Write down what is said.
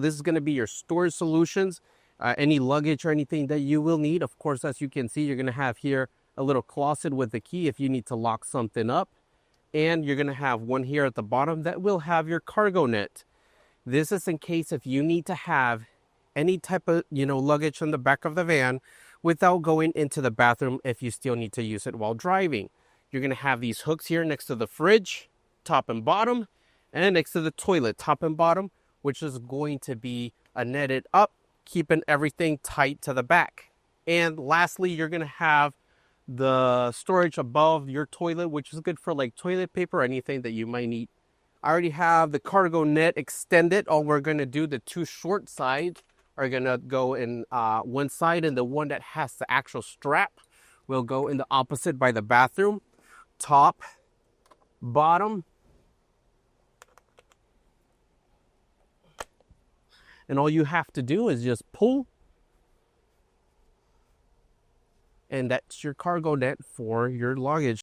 This is going to be your storage solutions, any luggage or anything that you will need. Of course, as you can see, you're going to have here a little closet with the key if you need to lock something up. And you're going to have one here at the bottom that will have your cargo net. This is in case if you need to have any type of, luggage on the back of the van without going into the bathroom if you still need to use it while driving. You're going to have these hooks here next to the fridge, top and bottom, and next to the toilet, top and bottom, which is going to be a netted up, keeping everything tight to the back. And lastly, you're going to have the storage above your toilet, which is good for like toilet paper or anything that you might need. I already have the cargo net extended. All we're going to do, the two short sides are going to go in one side, and the one that has the actual strap will go in the opposite by the bathroom. Top, bottom, and all you have to do is just pull, and that's your cargo net for your luggage.